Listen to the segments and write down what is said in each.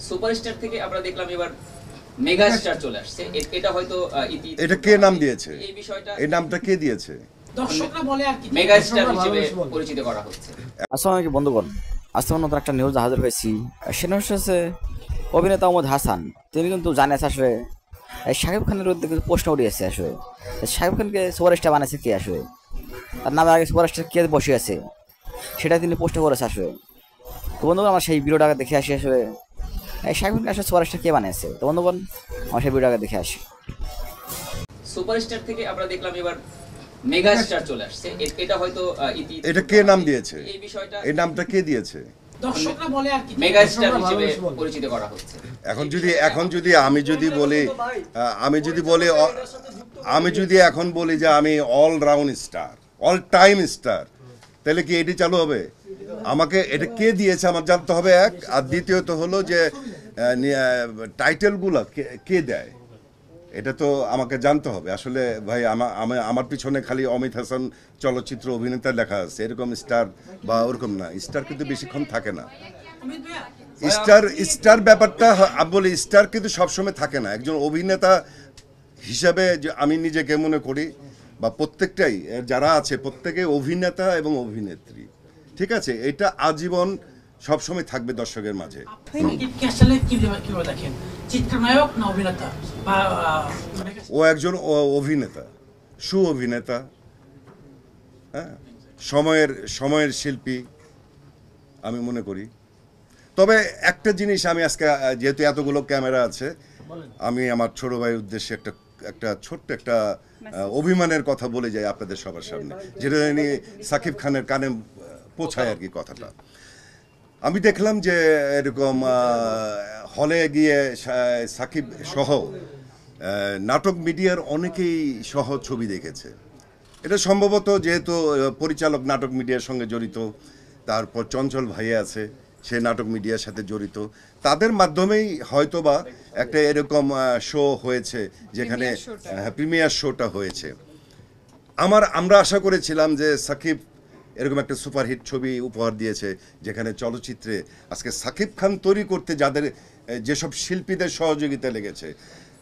Superstar থেকে আমরা দেখলাম এবার মেগা স্টার চলে আসছে। এটা হয়তো এটা কে নাম দিয়েছে? এই বিষয়টা এই নামটা কে দিয়েছে? দর্শকরা বলে আর কি মেগা স্টার হিসেবে পরিচিত করা হচ্ছে। আসসালামু আলাইকুম বন্ধুগণ, আজকে নতুন একটা নিউজ হাজির হয়েছি। সেটা হচ্ছে অভিনেতা মোহাম্মদ হাসান, তিনি কিন্তু জানেন আসলে শাকিব খানের বিরুদ্ধে কিন্তু প্রশ্ন উঠিয়েছে। আসলে শাকিব খানকে সুপারস্টার বানাইছে কে? আসলে তার নামে আগে সুপারস্টার কে বসে আছে সেটা তিনি প্রশ্ন করেছে। আসলে তো বন্ধুগণ, আমরা সেই ভিডিওটাকে দেখে আসি। আসলে শাকিব খানকে আসলে সুপারস্টার কে বানিয়েছে? তো বন্ধুগণ, আমরা সেই ভিডিওটাকে দেখে আসি। সুপারস্টার থেকে আমরা দেখলাম এবার মেগা স্টার চলে আসছে। এটা হয়তো এটা কে নাম দিয়েছে? এই বিষয়টা এই নামটা কে দিয়েছে? দর্শকরা বলে আর কি মেগা স্টার হিসেবে পরিচিত করা হচ্ছে। এখন যদি আমি এখন বলি যে আমি all round star, all time star, তাহলে কি এটি চালু হবে? আমাকে এটা কে দিয়েছে আমার জানতে হবে, এক। আর দ্বিতীয়ত হলো যে টাইটেলগুলো কে দেয়, এটা তো আমাকে জানতে হবে। আসলে ভাই আমার পিছনে খালি অমিত হাসান চলচ্চিত্র অভিনেতা লেখা আছে, এরকম স্টার বা ওরকম না। স্টার কিন্তু বেশিক্ষণ থাকে না। স্টার ব্যাপারটা আমি বলি, স্টার কিন্তু সবসময় থাকে না। একজন অভিনেতা হিসাবে যে আমি নিজেকে মনে করি, বা প্রত্যেকটাই যারা আছে প্রত্যেকে অভিনেতা এবং অভিনেত্রী, ঠিক আছে? এটা আজীবন সবসময় থাকবে দর্শকের মাঝে। ও একজন অভিনেতা, অভিনেতা, হ্যাঁ, সময়ের শিল্পী আমি মনে করি। তবে একটা জিনিস আমি আজকে, যেহেতু এতগুলো ক্যামেরা আছে, আমি আমার ছোট ভাইয়ের উদ্দেশ্যে একটা ছোট্ট একটা অভিমানের কথা বলে যাই আপনাদের সবার সামনে, যেটা নিয়ে সাকিব খানের কানে পৌঁছায় আর কি কথাটা। আমি দেখলাম যে এরকম হলে গিয়ে সাকিব সহ নাটক মিডিয়ার অনেকেই সহ ছবি দেখেছে। এটা সম্ভবত যেহেতু পরিচালক নাটক মিডিয়ার সঙ্গে জড়িত, তারপর চঞ্চল ভাই আছে, সে নাটক মিডিয়ার সাথে জড়িত, তাদের মাধ্যমেই হয়তোবা একটা এরকম শো হয়েছে, যেখানে প্রিমিয়ার শোটা হয়েছে। আমরা আশা করেছিলাম যে সাকিব এরকম একটা সুপারহিট ছবি উপহার দিয়েছে, যেখানে চলচ্চিত্রে আজকে সাকিব খান তৈরি করতে যেসব শিল্পীদের সহযোগিতা লেগেছে,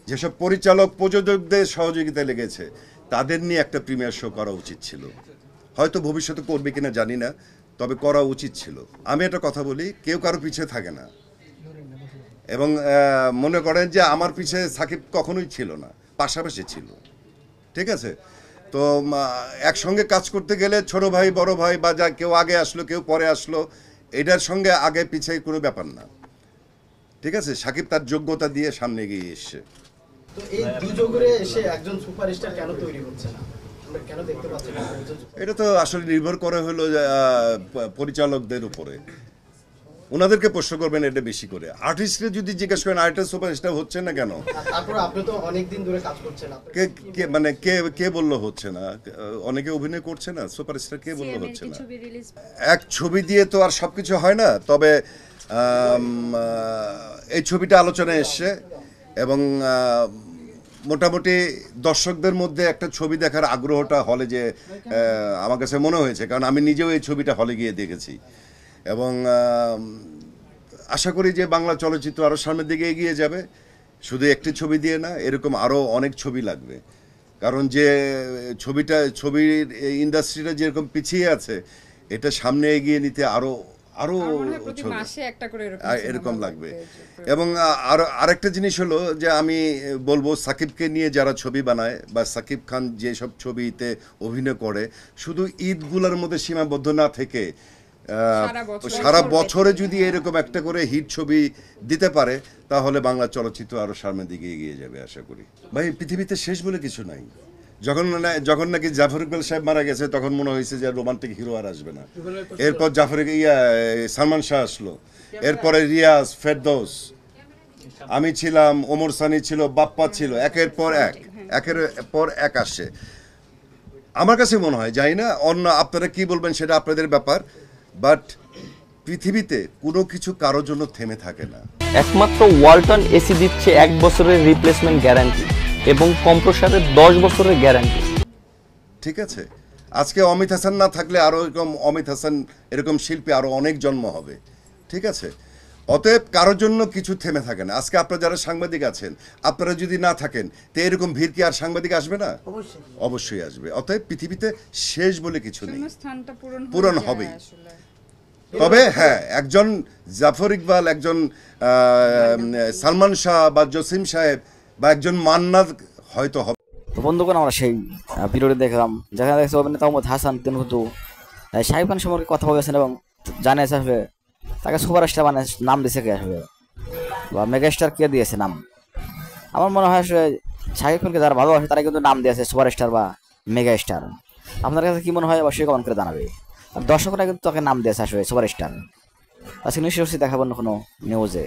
যেসব পরিচালক প্রযোজকদের সহযোগিতা লেগেছে, তাদের নিয়ে একটা প্রিমিয়ার শো করা উচিত ছিল। হয়তো ভবিষ্যতে করবে কিনা জানি না, তবে করা উচিত ছিল। আমি একটা কথা বলি, কেউ কারো পিছিয়ে থাকে না, এবং মনে করেন যে আমার পিছে সাকিব কখনোই ছিল না, পাশাপাশি ছিল, ঠিক আছে? তো একসঙ্গে কাজ করতে গেলে ছোট ভাই বড় ভাই বা যা, কেউ আগে আসলো কেউ পরে আসলো, এটার সঙ্গে আগে পিছিয়ে কোনো ব্যাপার না, ঠিক আছে? সাকিব তার যোগ্যতা দিয়ে সামনে এগিয়ে এসছে। তো এই দুযোগে এসে একজন সুপারস্টার কেন তৈরি হচ্ছে না, আমরা কেন দেখতে পাচ্ছি না? এটা তো আসলে নির্ভর করে হলো পরিচালকদের উপরে, ওনাদেরকে প্রশ্ন করবেন এটা বেশি করে। আর্টিস্টকে যদি জিজ্ঞেস করেন আর্টিস্ট সুপারস্টার হচ্ছে না কেন, তারপর আপনি তো অনেকদিন ধরে কাজ করছেন, কে বললো হচ্ছে না? অনেকে অভিনয় করছে না, সুপারস্টার কে বললো হচ্ছে না? এক ছবি দিয়ে তো আর সবকিছু হয় না। তবে এই ছবিটা আলোচনায় এসছে, এবং মোটামুটি দর্শকদের মধ্যে একটা ছবি দেখার আগ্রহটা হলে যে আমার কাছে মনে হয়েছে, কারণ আমি নিজেও এই ছবিটা হলে গিয়ে দেখেছি, এবং আশা করি যে বাংলা চলচ্চিত্র আরও সামনের দিকে এগিয়ে যাবে। শুধু একটি ছবি দিয়ে না, এরকম আরও অনেক ছবি লাগবে, কারণ যে ছবির ইন্ডাস্ট্রিটা যেরকম পিছিয়ে আছে, এটা সামনে এগিয়ে নিতে আরও এরকম লাগবে। এবং আরেকটা জিনিস হলো যে আমি বলবো, সাকিবকে নিয়ে যারা ছবি বানায় বা সাকিব খান যেসব ছবিতে অভিনয় করে, শুধু ঈদগুলোর মধ্যে সীমাবদ্ধ না থেকে সারা বছরে যদি এরকম একটা করে হিট ছবি দিতে পারে, তাহলে বাংলা চলচ্চিত্র আরো সামনের দিকে এগিয়ে যাবে আশা করি। ভাই, পৃথিবীতে শেষ বলে কিছু নাই। যখন নাকি জাফর ইকবাল সাহেব মারা গেছে, তখন মনে হয়েছে যে রোমান্টিক হিরো আর আসবে না। এরপর সালমান শাহ আসলো, এরপরে রিয়াজ, ফেরদৌস, আমি ছিলাম, ওমর সানি ছিল, বাপ্পা ছিল, একের পর এক আসছে। আমার কাছে মনে হয়, জানি না অন্য আপনারা কি বলবেন, সেটা আপনাদের ব্যাপার, বাট পৃথিবীতে কোনো কিছু কারোর জন্য থেমে থাকে না। একমাত্র ওয়ালটন এসি দিচ্ছে 1 বছরের রিপ্লেসমেন্ট গ্যারান্টি এবং কম্প্রেসারের 10 বছরের গ্যারান্টি, ঠিক আছে? আজকে অমিত হাসান না থাকলে আরও এরকম অমিত হাসান এরকম শিল্পী আরও অনেক জন্ম হবে, ঠিক আছে? অতএব কারোর জন্য কিছু থেমে থাকে না। আজকে আপনারা যারা সাংবাদিক আছেন, আপনারা যদি না থাকেন তো এরকম ভিড় কি আর সাংবাদিক আসবে না? অবশ্যই আসবে। অতএব পৃথিবীতে শেষ বলে কিছু নেই, স্থানটা পূরণ হবেই। তবে হ্যাঁ, একজন জাফর ইকবাল, একজন সালমান শাহ বা জসিম সাহেব বা একজন মান্নাত হয়তো হবে। তো বন্ধুগণ, আমরা সেই ভিডিওটি দেখলাম যেখানে দেখছে অভিনেতা মোহাম্মদ হাসান তিনি কিন্তু শাকিব খান সম্পর্কে কথা বলেছেন এবং জানিয়েছে আসলে তাকে সুপারস্টার মানে নাম দিয়েছে কে আসলে, বা মেগাস্টার কে দিয়েছে নাম। আমার মনে হয় আসলে শাকিব খানকে যারা ভালোবাসে তারা কিন্তু নাম দিয়েছে সুপারস্টার বা মেগাস্টার। আপনার কাছে কি মনে হয় অবশ্যই কমেন্ট করে জানাবে। আর দর্শকরা কিন্তু তাকে নাম দিয়েছে আসলে সুপারস্টার। আজকে নিশ্চয়ই দেখাবো কোনো নিউজে।